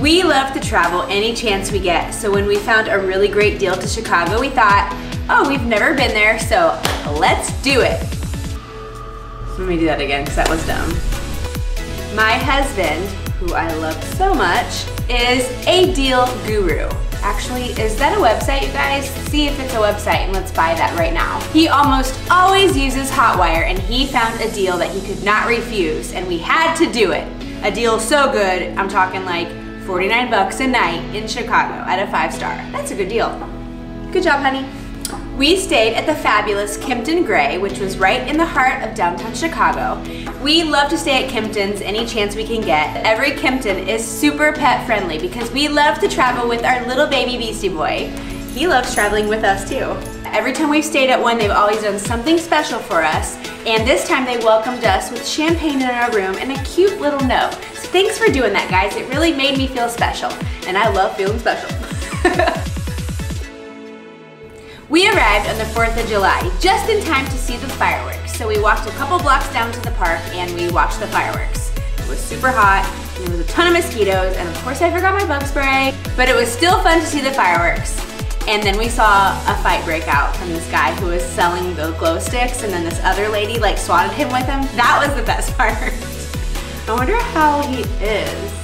We love to travel any chance we get, so when we found a really great deal to Chicago, we thought, oh, we've never been there, so let's do it. Let me do that again, because that was dumb. My husband, who I love so much, is a deal guru. Actually, is that a website, you guys? See if it's a website and let's buy that right now. He almost always uses Hotwire, and he found a deal that he could not refuse, and we had to do it. A deal so good, I'm talking like 49 bucks a night in Chicago at a 5-star. That's a good deal. Good job, honey. We stayed at the fabulous Kimpton Gray, which was right in the heart of downtown Chicago. We love to stay at Kimpton's any chance we can get. Every Kimpton is super pet friendly because we love to travel with our little baby Beastie Boy. He loves traveling with us too. Every time we've stayed at one, they've always done something special for us, and this time they welcomed us with champagne in our room and a cute little note. So thanks for doing that, guys. It really made me feel special, and I love feeling special. We arrived on the 4th of July, just in time to see the fireworks. So we walked a couple blocks down to the park and we watched the fireworks. It was super hot, and there was a ton of mosquitoes, and of course I forgot my bug spray, but it was still fun to see the fireworks. And then we saw a fight break out from this guy who was selling the glow sticks, and then this other lady like swatted him with him. That was the best part. I wonder how he is.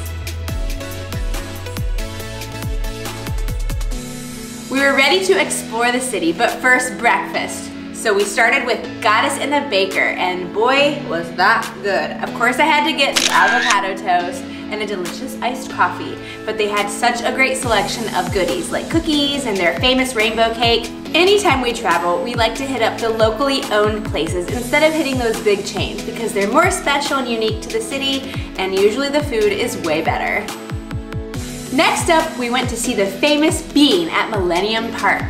We were ready to explore the city, but first breakfast. So we started with Goddess and the Baker, and boy, was that good. Of course I had to get some avocado toast and a delicious iced coffee, but they had such a great selection of goodies like cookies and their famous rainbow cake. Anytime we travel, we like to hit up the locally owned places instead of hitting those big chains because they're more special and unique to the city, and usually the food is way better. Next up, we went to see the famous bean at Millennium Park.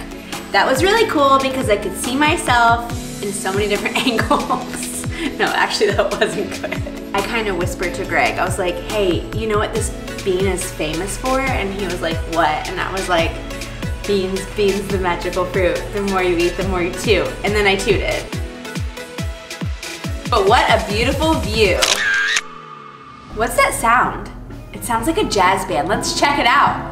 That was really cool because I could see myself in so many different angles. No, actually that wasn't good. I kind of whispered to Greg, I was like, hey, you know what this bean is famous for? And he was like, what? And I was like, beans, the magical fruit. The more you eat, the more you chew. And then I tooted. But what a beautiful view. What's that sound? It sounds like a jazz band. Let's check it out.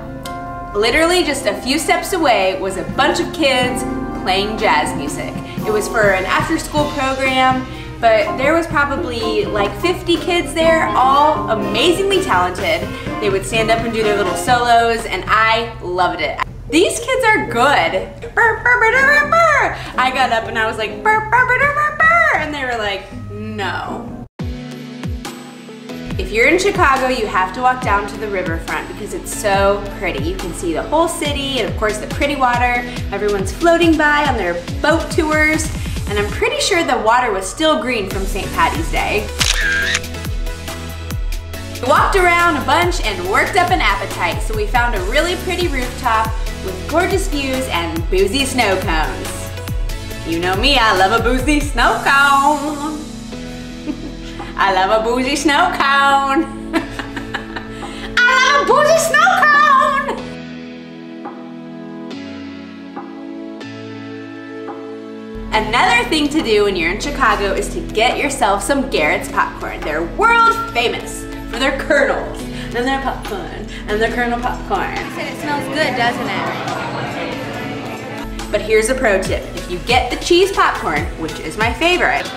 Literally just a few steps away was a bunch of kids playing jazz music. It was for an after-school program, but there was probably like 50 kids there, all amazingly talented. They would stand up and do their little solos, and I loved it. These kids are good. I got up and I was like, and they were like, no. If you're in Chicago, you have to walk down to the Riverfront because it's so pretty. You can see the whole city and of course the pretty water. Everyone's floating by on their boat tours, and I'm pretty sure the water was still green from St. Patty's Day. We walked around a bunch and worked up an appetite, so we found a really pretty rooftop with gorgeous views and boozy snow cones. You know me, I love a boozy snow cone. I love a boozy snow cone. I love a boozy snow cone. Another thing to do when you're in Chicago is to get yourself some Garrett's popcorn. They're world famous for their kernels and their popcorn and their kernel popcorn. You said it smells good, doesn't it? But here's a pro tip. If you get the cheese popcorn, which is my favorite,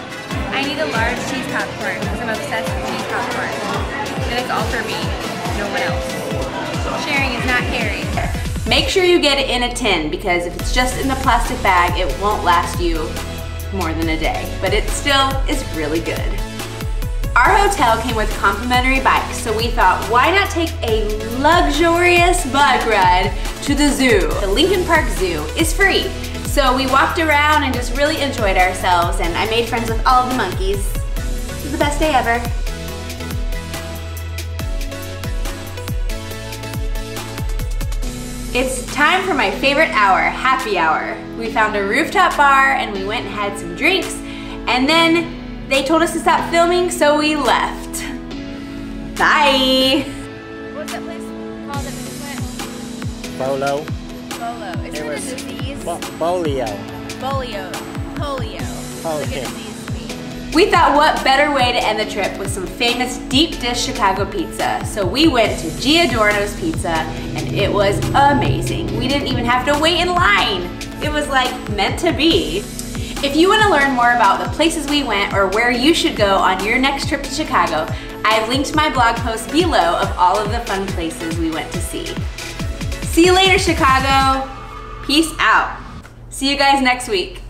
I need a large cheese popcorn because I'm obsessed with cheese popcorn. And it's all for me, no one else. Sharing is not caring. make sure you get it in a tin because if it's just in the plastic bag, it won't last you more than a day. But it still is really good. Our hotel came with complimentary bikes, so we thought, why not take a luxurious bike ride to the zoo? The Lincoln Park Zoo is free. So we walked around and just really enjoyed ourselves, and I made friends with all of the monkeys. It was the best day ever. It's time for my favorite hour, happy hour. We found a rooftop bar and we went and had some drinks, and then they told us to stop filming, so we left. Bye. What's that place called that we just went? Bolo. Bolo. Is it a disease? Bolio. Polio. Polio. Oh, It's like okay. a disease to me. We thought what better way to end the trip with some famous deep dish Chicago pizza. So we went to Giordano's Pizza and it was amazing. We didn't even have to wait in line. It was like meant to be. If you want to learn more about the places we went or where you should go on your next trip to Chicago, I've linked my blog post below of all of the fun places we went to see. See you later, Chicago. Peace out. See you guys next week.